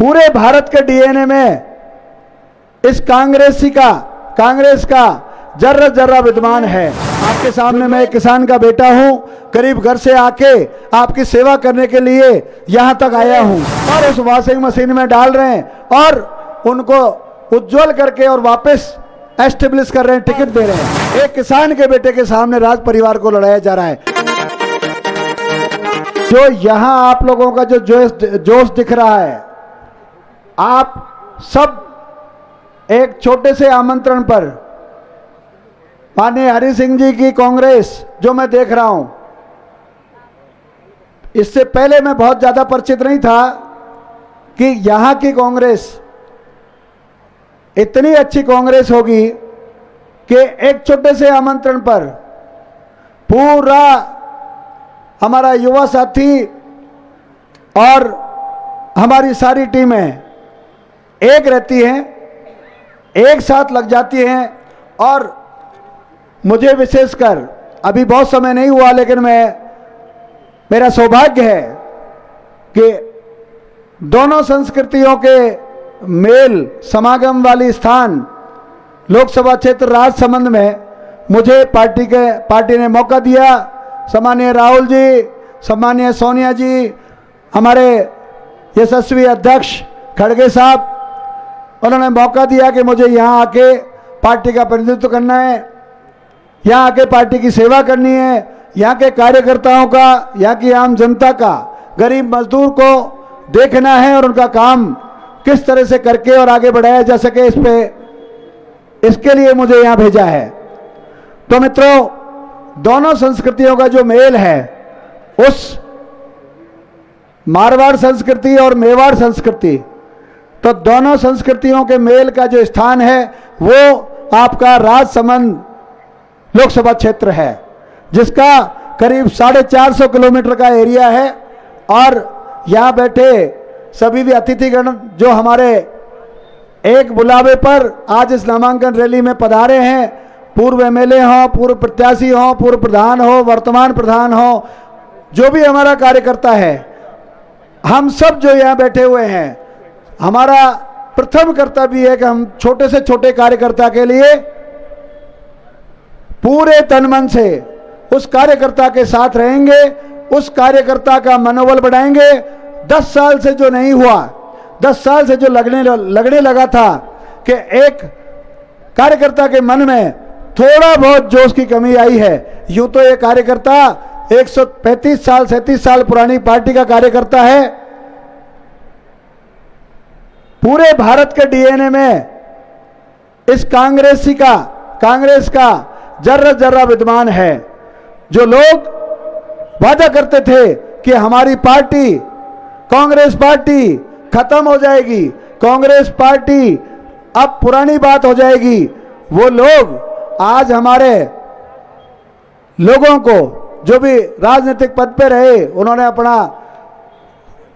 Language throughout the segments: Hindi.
पूरे भारत के डीएनए में इस कांग्रेस का जर्रा जर्रा विद्यमान है। आपके सामने मैं एक किसान का बेटा हूं, गरीब घर से आके आपकी सेवा करने के लिए यहां तक आया हूं, और उस वॉशिंग मशीन में डाल रहे हैं और उनको उज्जवल करके और वापस एस्टेब्लिश कर रहे हैं, टिकट दे रहे हैं। एक किसान के बेटे के सामने राज परिवार को लड़ाया जा रहा है। जो यहां आप लोगों का जो जोश दिख रहा है, आप सब एक छोटे से आमंत्रण पर माननीय हरि सिंह जी की कांग्रेस जो मैं देख रहा हूं, इससे पहले मैं बहुत ज्यादा परिचित नहीं था कि यहां की कांग्रेस इतनी अच्छी कांग्रेस होगी कि एक छोटे से आमंत्रण पर पूरा हमारा युवा साथी और हमारी सारी टीमें एक रहती हैं, एक साथ लग जाती हैं। और मुझे विशेषकर अभी बहुत समय नहीं हुआ, लेकिन मेरा सौभाग्य है कि दोनों संस्कृतियों के मेल समागम वाली स्थान लोकसभा क्षेत्र राजसमंद में मुझे पार्टी ने मौका दिया। सम्मानीय राहुल जी, सम्मानीय सोनिया जी, हमारे यशस्वी अध्यक्ष खड़गे साहब, उन्होंने मौका दिया कि मुझे यहाँ आके पार्टी का प्रतिनिधित्व करना है, यहाँ आके पार्टी की सेवा करनी है, यहाँ के कार्यकर्ताओं का, यहाँ की आम जनता का, गरीब मजदूर को देखना है और उनका काम किस तरह से करके और आगे बढ़ाया जा सके, इसके लिए मुझे यहाँ भेजा है। तो मित्रों, दोनों संस्कृतियों का जो मेल है, उस मारवाड़ संस्कृति और मेवाड़ संस्कृति, तो दोनों संस्कृतियों के मेल का जो स्थान है वो आपका राजसमंद लोकसभा क्षेत्र है, जिसका करीब 450 किलोमीटर का एरिया है। और यहाँ बैठे सभी भी अतिथिगण जो हमारे एक बुलावे पर आज इस नामांकन रैली में पधारे हैं, पूर्व एमएलए हो, पूर्व प्रत्याशी हो, पूर्व प्रधान हो, वर्तमान प्रधान हो, जो भी हमारा कार्यकर्ता है, हम सब जो यहाँ बैठे हुए हैं, हमारा प्रथम कर्तव्य है कि हम छोटे से छोटे कार्यकर्ता के लिए पूरे तन मन से उस कार्यकर्ता के साथ रहेंगे, उस कार्यकर्ता का मनोबल बढ़ाएंगे। 10 साल से जो नहीं हुआ, 10 साल से जो लगने लगा था कि एक कार्यकर्ता के मन में थोड़ा बहुत जोश की कमी आई है, यूं तो ये कार्यकर्ता 135 साल 37 साल पुरानी पार्टी का कार्यकर्ता है। पूरे भारत के डीएनए में इस कांग्रेस का जर्रा जर्रा विद्यमान है। जो लोग वादा करते थे कि हमारी पार्टी कांग्रेस पार्टी खत्म हो जाएगी, कांग्रेस पार्टी अब पुरानी बात हो जाएगी, वो लोग आज हमारे लोगों को जो भी राजनीतिक पद पे रहे, उन्होंने अपना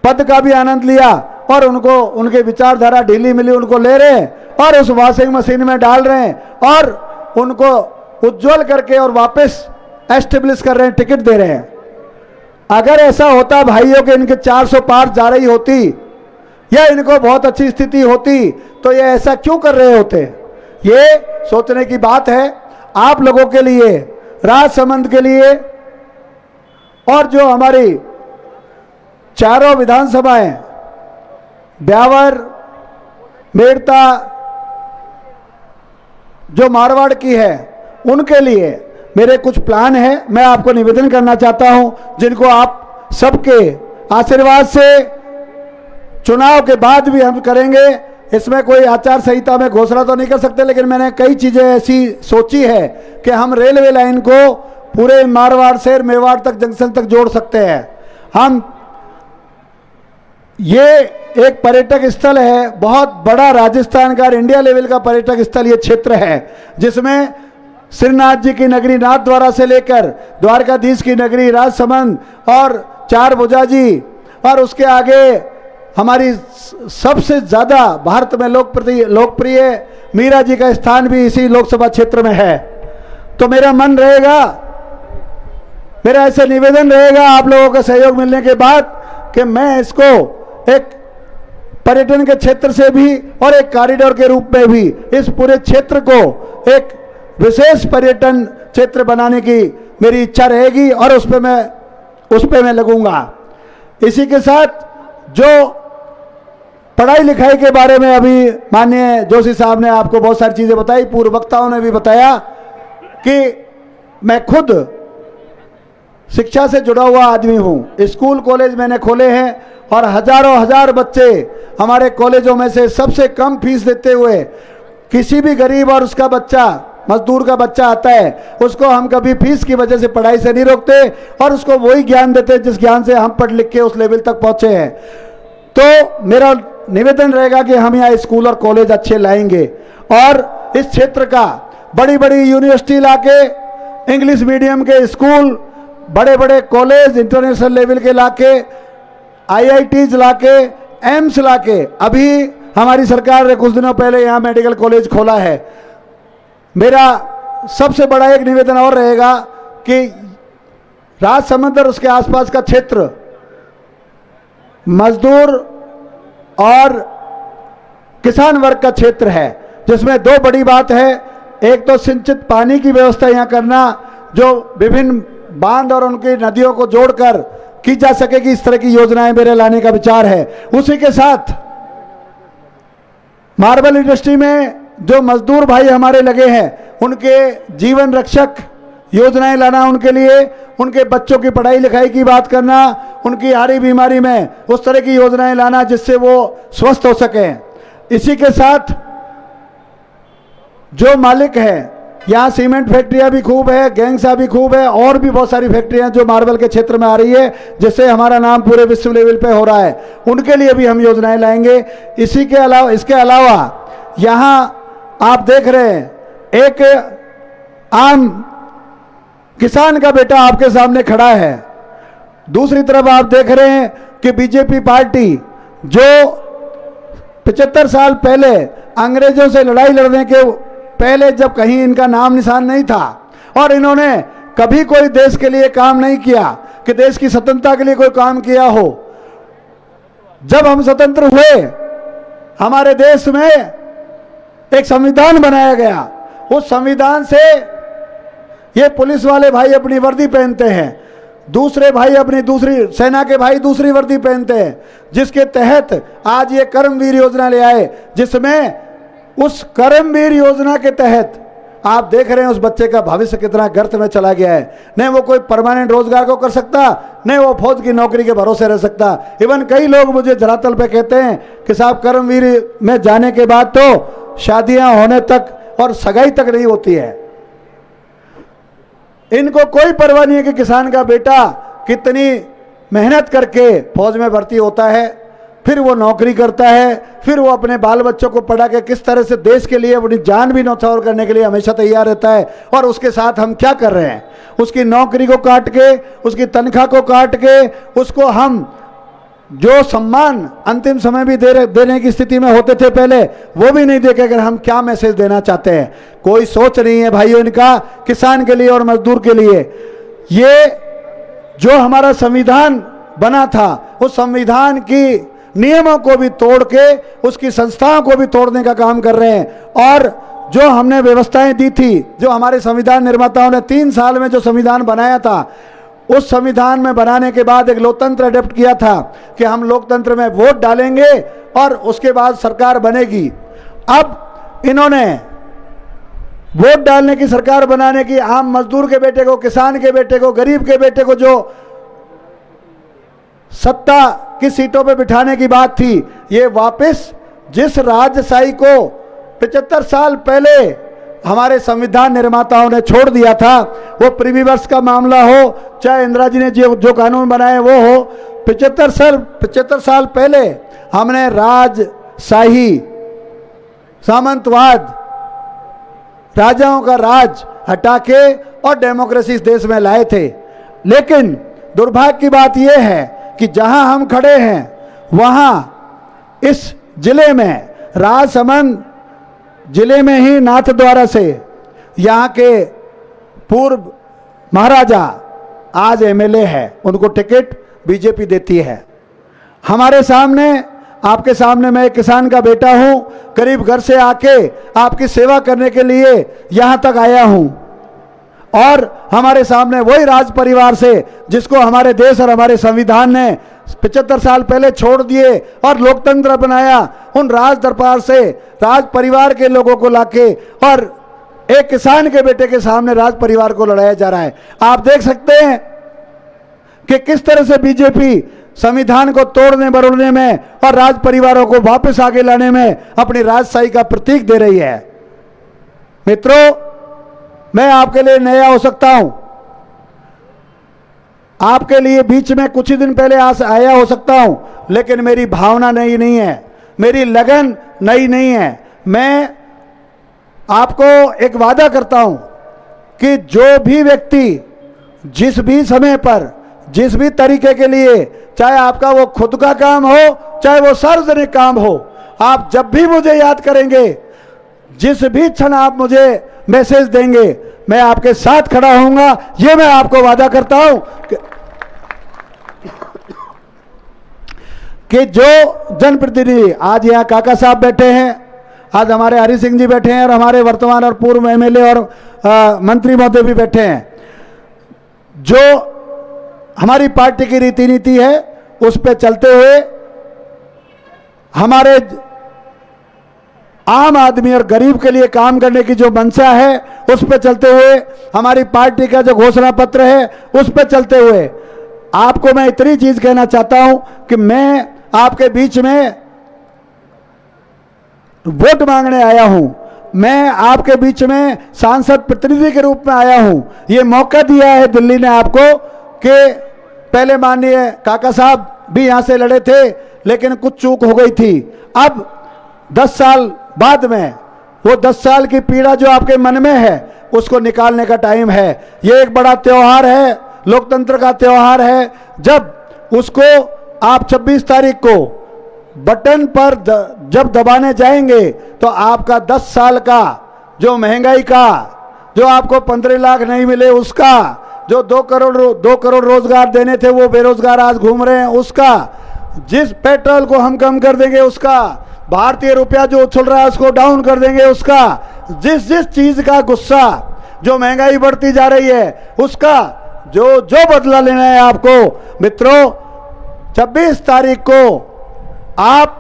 पद का भी आनंद लिया और उनको उनके विचारधारा ढीली मिली उनको ले रहे हैं और उस वॉशिंग मशीन में डाल रहे हैं और उनको उज्जवल करके और वापस एस्टेब्लिश कर रहे हैं, टिकट दे रहे हैं। अगर ऐसा होता भाइयों कि इनके 400 पार जा रही होती या इनको बहुत अच्छी स्थिति होती, तो ये ऐसा क्यों कर रहे होते? ये सोचने की बात है आप लोगों के लिए, राजसमंद के लिए, और जो हमारी चारों विधानसभाएं ब्यावर, मेड़ता जो मारवाड़ की है, उनके लिए मेरे कुछ प्लान है। मैं आपको निवेदन करना चाहता हूं, जिनको आप सबके आशीर्वाद से चुनाव के बाद भी हम करेंगे। इसमें कोई आचार संहिता में घोषणा तो नहीं कर सकते, लेकिन मैंने कई चीजें ऐसी सोची है कि हम रेलवे लाइन को पूरे मारवाड़ से मेवाड़ तक जंक्शन तक जोड़ सकते हैं। हम ये एक पर्यटक स्थल है, बहुत बड़ा राजस्थान का इंडिया लेवल का पर्यटक स्थल ये क्षेत्र है, जिसमें श्रीनाथ जी की नगरी नाथद्वारा से लेकर द्वारकाधीश की नगरी राजसमंद और चार भुजा जी, और उसके आगे हमारी सबसे ज्यादा भारत में लोकप्रिय मीरा जी का स्थान भी इसी लोकसभा क्षेत्र में है। तो मेरा मन रहेगा, मेरा ऐसा निवेदन रहेगा आप लोगों का सहयोग मिलने के बाद कि मैं इसको एक पर्यटन के क्षेत्र से भी और एक कॉरिडोर के रूप में भी इस पूरे क्षेत्र को एक विशेष पर्यटन क्षेत्र बनाने की मेरी इच्छा रहेगी और उस पे मैं लगूंगा। इसी के साथ जो पढ़ाई लिखाई के बारे में अभी माननीय जोशी साहब ने आपको बहुत सारी चीज़ें बताई, पूर्व वक्ताओं ने भी बताया कि मैं खुद शिक्षा से जुड़ा हुआ आदमी हूँ। स्कूल कॉलेज मैंने खोले हैं और हजारों हजार बच्चे हमारे कॉलेजों में से सबसे कम फीस देते हुए किसी भी गरीब और उसका बच्चा, मजदूर का बच्चा आता है, उसको हम कभी फीस की वजह से पढ़ाई से नहीं रोकते और उसको वही ज्ञान देते जिस ज्ञान से हम पढ़ लिख के उस लेवल तक पहुँचे हैं। तो मेरा निवेदन रहेगा कि हम यहाँ स्कूल और कॉलेज अच्छे लाएंगे और इस क्षेत्र का बड़ी बड़ी यूनिवर्सिटी लाके, इंग्लिश मीडियम के स्कूल, बड़े बड़े कॉलेज इंटरनेशनल लेवल के लाके, IITs लाके, एम्स लाके, अभी हमारी सरकार ने कुछ दिनों पहले यहाँ मेडिकल कॉलेज खोला है। मेरा सबसे बड़ा एक निवेदन और रहेगा कि राजसमंद और उसके आसपास का क्षेत्र मजदूर और किसान वर्ग का क्षेत्र है, जिसमें दो बड़ी बात है। एक तो सिंचित पानी की व्यवस्था यहाँ करना, जो विभिन्न बांध और उनकी नदियों को जोड़कर की जा सकेगी, इस तरह की योजनाएं मेरे लाने का विचार है। उसी के साथ मार्बल इंडस्ट्री में जो मजदूर भाई हमारे लगे हैं, उनके जीवन रक्षक योजनाएं लाना, उनके लिए उनके बच्चों की पढ़ाई लिखाई की बात करना, उनकी हारी बीमारी में उस तरह की योजनाएं लाना जिससे वो स्वस्थ हो सकें। इसी के साथ जो मालिक हैं, यहाँ सीमेंट फैक्ट्रियाँ भी खूब है, गैंगसा भी खूब है और भी बहुत सारी फैक्ट्रियाँ जो मार्बल के क्षेत्र में आ रही है, जिससे हमारा नाम पूरे विश्व लेवल पे हो रहा है, उनके लिए भी हम योजनाएं लाएंगे। इसके अलावा यहाँ आप देख रहे हैं, एक आम किसान का बेटा आपके सामने खड़ा है। दूसरी तरफ आप देख रहे हैं कि बीजेपी पार्टी जो 75 साल पहले अंग्रेजों से लड़ाई लड़ने के पहले, जब कहीं इनका नाम निशान नहीं था और इन्होंने कभी कोई देश के लिए काम नहीं किया कि देश की स्वतंत्रता के लिए कोई काम किया हो। जब हम स्वतंत्र हुए, हमारे देश में एक संविधान बनाया गया। उस संविधान से ये पुलिस वाले भाई अपनी वर्दी पहनते हैं, दूसरे भाई अपनी दूसरी, सेना के भाई दूसरी वर्दी पहनते हैं, जिसके तहत आज ये कर्मवीर योजना ले आए, जिसमें उस कर्मवीर योजना के तहत आप देख रहे हैं उस बच्चे का भविष्य कितना गर्त में चला गया है। नहीं वो कोई परमानेंट रोजगार को कर सकता, नहीं वो फौज की नौकरी के भरोसे रह सकता। इवन कई लोग मुझे धरातल पे कहते हैं कि साहब कर्मवीर में जाने के बाद तो शादियां होने तक और सगाई तक नहीं होती है। इनको कोई परवाह नहीं है कि किसान का बेटा कितनी मेहनत करके फौज में भर्ती होता है, फिर वो नौकरी करता है, फिर वो अपने बाल बच्चों को पढ़ा के किस तरह से देश के लिए अपनी जान भी न्यौछावर करने के लिए हमेशा तैयार रहता है। और उसके साथ हम क्या कर रहे हैं, उसकी नौकरी को काट के, उसकी तनख्वाह को काट के, उसको हम जो सम्मान अंतिम समय भी देने की स्थिति में होते थे पहले, वो भी नहीं देके अगर हम क्या मैसेज देना चाहते हैं। कोई सोच नहीं है भाइयों इनका किसान के लिए और मजदूर के लिए। ये जो हमारा संविधान बना था, उस संविधान की नियमों को भी तोड़ के उसकी संस्थाओं को भी तोड़ने का काम कर रहे हैं। और जो हमने व्यवस्थाएं दी थी, जो हमारे संविधान निर्माताओं ने 3 साल में जो संविधान बनाया था, उस संविधान में बनाने के बाद एक लोकतंत्र अडेप्ट किया था कि हम लोकतंत्र में वोट डालेंगे और उसके बाद सरकार बनेगी। अब इन्होंने वोट डालने की, सरकार बनाने की, आम मजदूर के बेटे को, किसान के बेटे को, गरीब के बेटे को जो सत्ता की सीटों पे बिठाने की बात थी, ये वापस जिस राजशाही को 75 साल पहले हमारे संविधान निर्माताओं ने छोड़ दिया था, वो प्रीविवर्स का मामला हो, चाहे इंदिरा जी ने जो कानून बनाए वो हो, 75 साल पहले हमने राजशाही, सामंतवाद, राजाओं का राज हटा के और डेमोक्रेसी इस देश में लाए थे। लेकिन दुर्भाग्य की बात यह है कि जहां हम खड़े हैं वहां इस जिले में, राजसमंद जिले में ही नाथद्वारा से यहाँ के पूर्व महाराजा आज MLA है, उनको टिकट बीजेपी देती है। हमारे सामने आपके सामने मैं एक किसान का बेटा हूं, गरीब घर से आके आपकी सेवा करने के लिए यहां तक आया हूं। और हमारे सामने वही राज परिवार से, जिसको हमारे देश और हमारे संविधान ने 75 साल पहले छोड़ दिए और लोकतंत्र बनाया, उन राज दरबार से राज परिवार के लोगों को लाके और एक किसान के बेटे के सामने राज परिवार को लड़ाया जा रहा है। आप देख सकते हैं कि किस तरह से बीजेपी संविधान को तोड़ने मरोड़ने में और राज परिवारों को वापस आगे लाने में अपनी राजशाही का प्रतीक दे रही है। मित्रों, मैं आपके लिए नया हो सकता हूं, आपके लिए बीच में कुछ ही दिन पहले आया हो सकता हूं, लेकिन मेरी भावना नई नहीं है, मेरी लगन नई नहीं है। मैं आपको एक वादा करता हूं कि जो भी व्यक्ति जिस भी समय पर जिस भी तरीके के लिए, चाहे आपका वो खुद का काम हो चाहे वो सार्वजनिक काम हो, आप जब भी मुझे याद करेंगे, जिस भी क्षण आप मुझे मैसेज देंगे, मैं आपके साथ खड़ा होऊंगा। ये मैं आपको वादा करता हूं कि जो जनप्रतिनिधि, आज यहाँ काका साहब बैठे हैं, आज हमारे हरि सिंह जी बैठे हैं और हमारे वर्तमान और पूर्व एमएलए और मंत्री महोदय भी बैठे हैं, जो हमारी पार्टी की रीति नीति है उस पे चलते हुए, हमारे आम आदमी और गरीब के लिए काम करने की जो मंशा है उस पे चलते हुए, हमारी पार्टी का जो घोषणा पत्र है उस पे चलते हुए, आपको मैं इतनी चीज कहना चाहता हूं कि मैं आपके बीच में वोट मांगने आया हूं, मैं आपके बीच में सांसद प्रतिनिधि के रूप में आया हूं। ये मौका दिया है दिल्ली ने आपको कि पहले माननीय काका साहब भी यहां से लड़े थे, लेकिन कुछ चूक हो गई थी। अब 10 साल बाद में वो 10 साल की पीड़ा जो आपके मन में है उसको निकालने का टाइम है। ये एक बड़ा त्योहार है, लोकतंत्र का त्योहार है। जब उसको आप 26 तारीख को बटन पर जब दबाने जाएंगे तो आपका 10 साल का जो महंगाई का, जो आपको 15 लाख नहीं मिले उसका, जो 2 करोड़ रोजगार देने थे वो बेरोजगार आज घूम रहे हैं उसका, जिस पेट्रोल को हम कम कर देंगे उसका, भारतीय रुपया जो उछल रहा है उसको डाउन कर देंगे उसका, जिस जिस चीज का गुस्सा, जो महंगाई बढ़ती जा रही है उसका जो बदला लेना है आपको। मित्रों, 26 तारीख को आप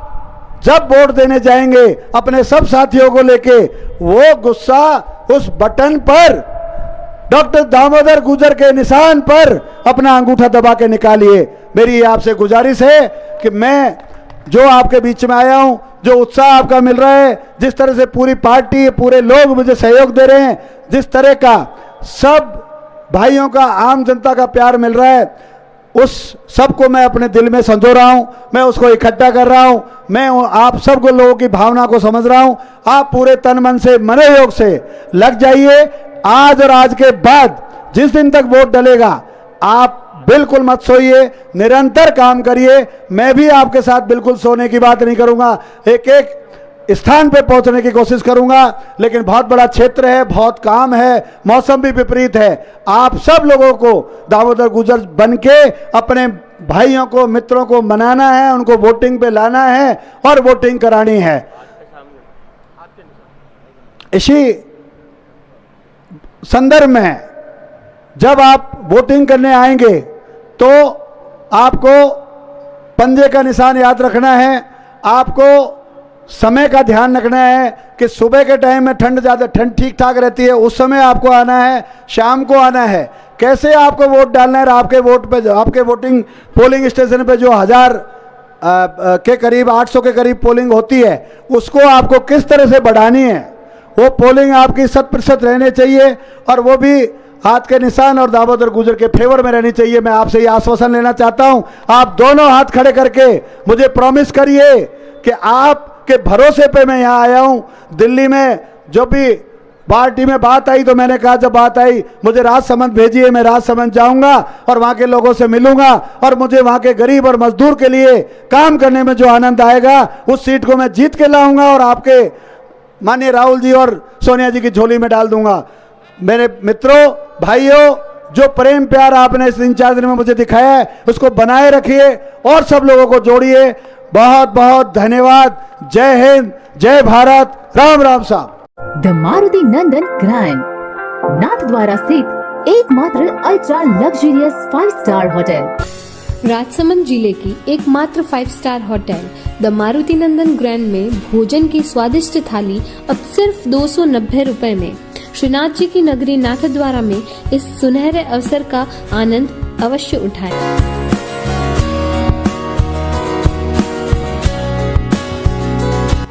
जब वोट देने जाएंगे अपने सब साथियों को लेके, वो गुस्सा उस बटन पर डॉक्टर दामोदर गुजर के निशान पर अपना अंगूठा दबा के निकालिए। मेरी आपसे गुजारिश है कि मैं जो आपके बीच में आया हूं, जो उत्साह आपका मिल रहा है, जिस तरह से पूरी पार्टी, पूरे लोग मुझे सहयोग दे रहे हैं, जिस तरह का सब भाइयों का, आम जनता का प्यार मिल रहा है, उस सबको मैं अपने दिल में संजो रहा हूं, मैं उसको इकट्ठा कर रहा हूं। मैं आप सबको लोगों की भावना को समझ रहा हूं। आप पूरे तन मन से, मनोयोग से लग जाइए। आज और आज के बाद जिस दिन तक वोट डलेगा आप बिल्कुल मत सोइए, निरंतर काम करिए। मैं भी आपके साथ बिल्कुल सोने की बात नहीं करूंगा, एक एक स्थान पे पहुंचने की कोशिश करूंगा, लेकिन बहुत बड़ा क्षेत्र है, बहुत काम है, मौसम भी विपरीत है। आप सब लोगों को दामोदर गुजर बन के अपने भाइयों को, मित्रों को मनाना है, उनको वोटिंग पे लाना है और वोटिंग करानी है। इसी संदर्भ में जब आप वोटिंग करने आएंगे तो आपको पंजे का निशान याद रखना है, आपको समय का ध्यान रखना है कि सुबह के टाइम में ठंड ज़्यादा, ठंड ठीक ठाक रहती है, उस समय आपको आना है, शाम को आना है। कैसे आपको वोट डालना है, आपके वोट पे, आपके वोटिंग पोलिंग स्टेशन पे जो 1000 के करीब, 800 के करीब पोलिंग होती है, उसको आपको किस तरह से बढ़ानी है। वो पोलिंग आपकी 100% रहनी चाहिए और वो भी हाथ के निशान और दामोदर गुजर के फेवर में रहनी चाहिए। मैं आपसे ये आश्वासन लेना चाहता हूं। आप दोनों हाथ खड़े करके मुझे प्रॉमिस करिए कि आपके भरोसे पे मैं यहाँ आया हूं। दिल्ली में जब भी पार्टी में बात आई तो मैंने कहा, जब बात आई मुझे राजसमंद भेजिए, मैं राजसमंद जाऊंगा और वहां के लोगों से मिलूंगा और मुझे वहां के गरीब और मजदूर के लिए काम करने में जो आनंद आएगा उस सीट को मैं जीत के लाऊंगा और आपके माननीय राहुल जी और सोनिया जी की झोली में डाल दूंगा। मेरे मित्रों, भाइयों, जो प्रेम प्यार आपने इस 3-4 दिन में मुझे दिखाया है उसको बनाए रखिए और सब लोगों को जोड़िए। बहुत बहुत धन्यवाद। जय हिंद, जय भारत, राम राम साहब। The Maruti Nandan grand Nathdwara स्थित एकमात्र ultra luxurious 5 star hotel. Rajsamand जिले की एकमात्र 5 star hotel the Maruti Nandan grand में भोजन की स्वादिष्ट थाली अब सिर्फ 290 रुपए में। श्रीनाथ जी की नगरी नाथद्वारा में इस सुनहरे अवसर का आनंद अवश्य उठाएं।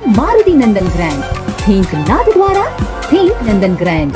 मारुति नंदन ग्रैंड, थिंक नाथद्वारा, थिंक नंदन ग्रैंड।